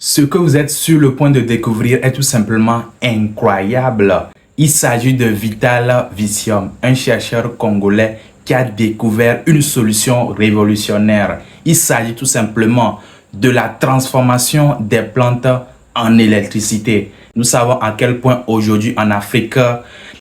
Ce que vous êtes sur le point de découvrir est tout simplement incroyable. Il s'agit de Vital Vitium, un chercheur congolais qui a découvert une solution révolutionnaire. Il s'agit tout simplement de la transformation des plantes en électricité. Nous savons à quel point aujourd'hui en Afrique,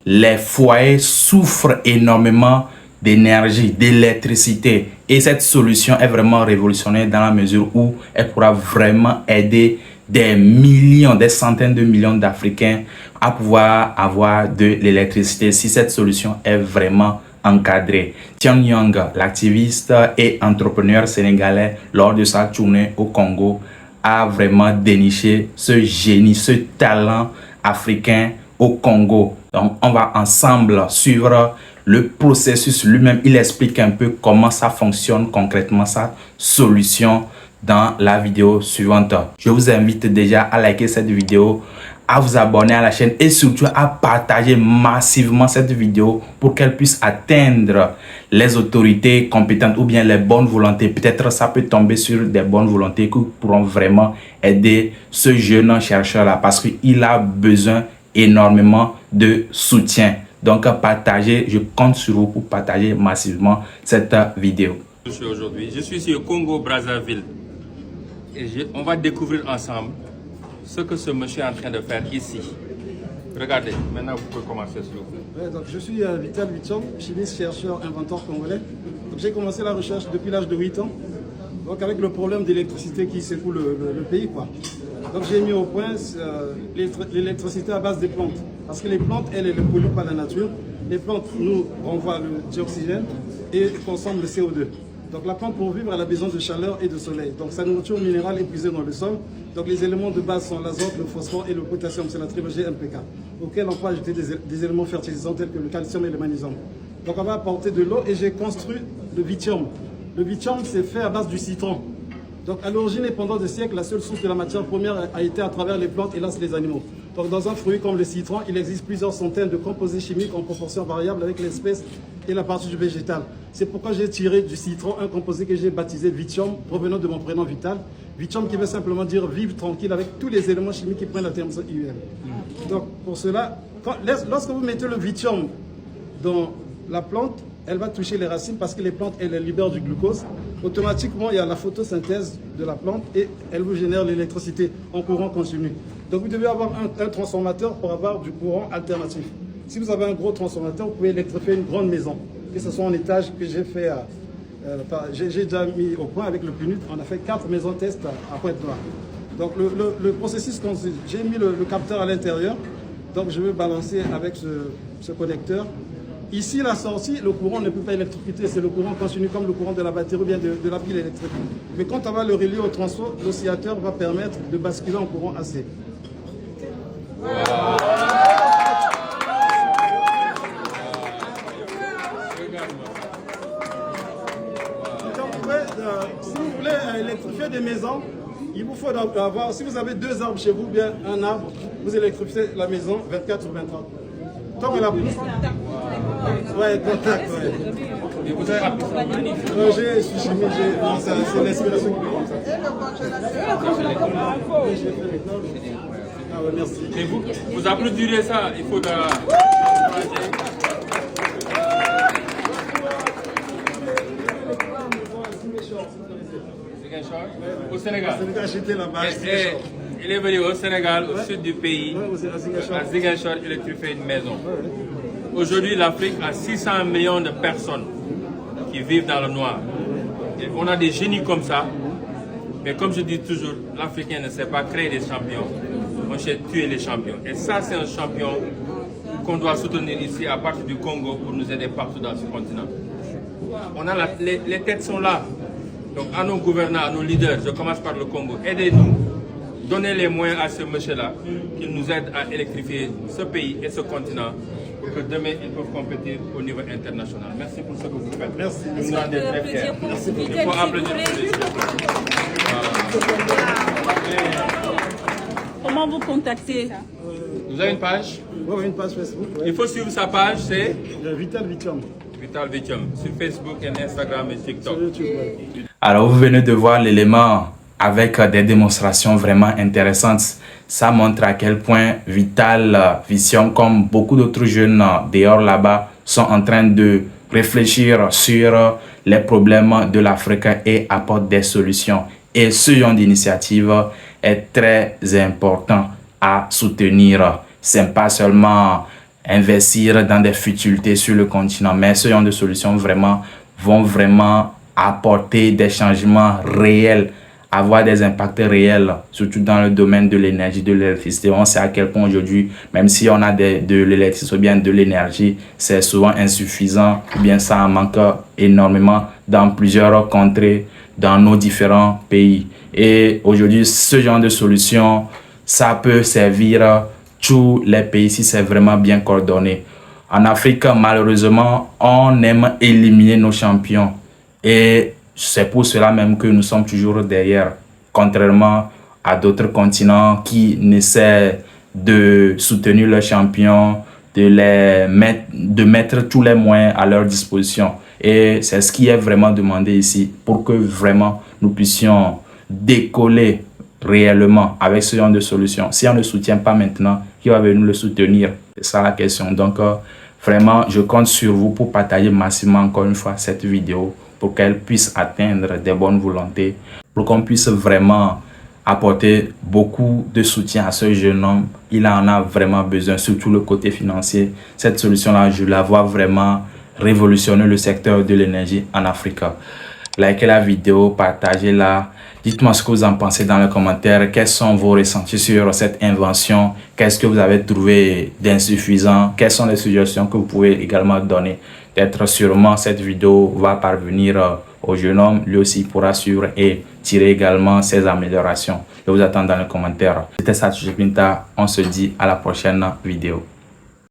les foyers souffrent énormément d'énergie, d'électricité. Et cette solution est vraiment révolutionnaire dans la mesure où elle pourra vraiment aider des millions, des centaines de millions d'Africains à pouvoir avoir de l'électricité si cette solution est vraiment encadrée. Tian Young, l'activiste et entrepreneur sénégalais, lors de sa tournée au Congo, a vraiment déniché ce génie, ce talent africain au Congo. Donc, on va ensemble suivre le processus lui-même. Il explique un peu comment ça fonctionne concrètement, sa solution, dans la vidéo suivante. Je vous invite déjà à liker cette vidéo, à vous abonner à la chaîne et surtout à partager massivement cette vidéo pour qu'elle puisse atteindre les autorités compétentes ou bien les bonnes volontés. Peut-être ça peut tomber sur des bonnes volontés qui pourront vraiment aider ce jeune chercheur-là parce qu'il a besoin énormément de soutien. Donc partagez, je compte sur vous pour partager massivement cette vidéo. Je suis ici au Congo-Brazzaville et on va découvrir ensemble ce que ce monsieur est en train de faire ici. Regardez, maintenant vous pouvez commencer s'il vous plaît. Ouais, donc je suis Vital Vitium, chimiste, chercheur, inventeur congolais. J'ai commencé la recherche depuis l'âge de 8 ans, donc avec le problème d'électricité qui secoue le pays, quoi. Donc j'ai mis au point l'électricité à base des plantes. Parce que les plantes, elles ne polluent pas la nature. Les plantes nous renvoient le dioxygène et consomment le CO2. Donc la plante pour vivre, elle a besoin de chaleur et de soleil. Donc sa nourriture minérale est puisée dans le sol. Donc les éléments de base sont l'azote, le phosphore et le potassium. C'est la trilogie MPK. Auquel on peut ajouter des éléments fertilisants tels que le calcium et le magnésium. Donc on va apporter de l'eau et j'ai construit le Vitium. Le Vitium, c'est fait à base du citron. Donc à l'origine et pendant des siècles, la seule source de la matière première a été à travers les plantes et là c'est les animaux. Donc dans un fruit comme le citron, il existe plusieurs centaines de composés chimiques en proportion variable avec l'espèce et la partie du végétal. C'est pourquoi j'ai tiré du citron un composé que j'ai baptisé Vitium, provenant de mon prénom Vital. Vitium qui veut simplement dire vivre tranquille avec tous les éléments chimiques qui prennent la terminaison IUM. Donc pour cela, lorsque vous mettez le Vitium dans la plante, elle va toucher les racines parce que les plantes, elles libèrent du glucose. Automatiquement, il y a la photosynthèse de la plante et elle vous génère l'électricité en courant continu. Donc vous devez avoir un transformateur pour avoir du courant alternatif. Si vous avez un gros transformateur, vous pouvez électrifier une grande maison. Que ce soit en étage que j'ai fait, j'ai déjà mis au point avec le PNUD, on a fait 4 maisons test à Pointe-Noire. Donc le processus consiste, j'ai mis le capteur à l'intérieur, donc je vais balancer avec ce connecteur. Ici, la sortie, le courant ne peut pas électrocuter, c'est le courant continu comme le courant de la batterie ou bien de la pile électrique. Mais quand on va le relier au transfo, l'oscillateur va permettre de basculer en courant AC. Wow. Si vous voulez électrifier des maisons, il vous faut avoir, si vous avez 2 arbres chez vous, bien un arbre, vous électrifiez la maison 24 sur 24. Tant que la pousse. Ouais, contact, ouais. Et vous avez appris ça? Non, je suis chimie, c'est l'inspiration qui me comme ça. Oui, j'ai fait maintenant. Ah ouais, merci. Et vous applaudirez ça, il faut au Sénégal. Il est venu au Sénégal, au sud du pays, à Ziguinchor, électrifier une maison. Aujourd'hui, l'Afrique a 600 millions de personnes qui vivent dans le noir. Et on a des génies comme ça, mais comme je dis toujours, l'Africain ne sait pas créer des champions, on sait tuer les champions. Et ça, c'est un champion qu'on doit soutenir ici, à partir du Congo, pour nous aider partout dans ce continent. On a les têtes sont là. Donc à nos gouvernants, à nos leaders, je commence par le Congo, aidez-nous, donnez les moyens à ce monsieur-là, qu'il nous aide à électrifier ce pays et ce continent, pour que demain ils peuvent compétir au niveau international. Merci pour ce que vous faites. Merci. Vous nous rendez très fiers. Merci beaucoup. Il faut applaudir Comment vous contactez? Vous avez une page? Oui, une page Facebook. Ouais. Il faut suivre sa page, c'est Vital Vitium. Vital Vitium, sur Facebook et Instagram et TikTok. Sur YouTube, ouais. Alors vous venez de voir l'élément avec des démonstrations vraiment intéressantes. Ça montre à quel point Vital Vision, comme beaucoup d'autres jeunes dehors là-bas, sont en train de réfléchir sur les problèmes de l'Afrique et apportent des solutions. Et ce genre d'initiative est très important à soutenir. C'est pas seulement investir dans des futilités sur le continent, mais ce genre de solutions vont vraiment apporter des changements réels, avoir des impacts réels, surtout dans le domaine de l'énergie, de l'électricité. On sait à quel point aujourd'hui, même si on a de l'électricité ou bien de l'énergie, c'est souvent insuffisant, ou bien ça en manque énormément dans plusieurs contrées, dans nos différents pays. Et aujourd'hui, ce genre de solution, ça peut servir tous les pays si c'est vraiment bien coordonné. En Afrique, malheureusement, on aime éliminer nos champions. Et c'est pour cela même que nous sommes toujours derrière, contrairement à d'autres continents qui essaient de soutenir leurs champions, de mettre tous les moyens à leur disposition. Et c'est ce qui est vraiment demandé ici pour que vraiment nous puissions décoller réellement avec ce genre de solution. Si on ne soutient pas maintenant, qui va venir le soutenir? C'est ça la question. Donc, vraiment, je compte sur vous pour partager massivement encore une fois cette vidéo pour qu'elle puisse atteindre des bonnes volontés, pour qu'on puisse vraiment apporter beaucoup de soutien à ce jeune homme. Il en a vraiment besoin, surtout le côté financier. Cette solution-là, je la vois vraiment révolutionner le secteur de l'énergie en Afrique. Likez la vidéo, partagez-la. Dites-moi ce que vous en pensez dans les commentaires. Quels sont vos ressentis sur cette invention? Qu'est-ce que vous avez trouvé d'insuffisant? Quelles sont les suggestions que vous pouvez également donner? Peut-être sûrement cette vidéo va parvenir au jeune homme. Lui aussi pourra suivre et tirer également ses améliorations. Je vous attends dans les commentaires. C'était Satou Pinta. On se dit à la prochaine vidéo.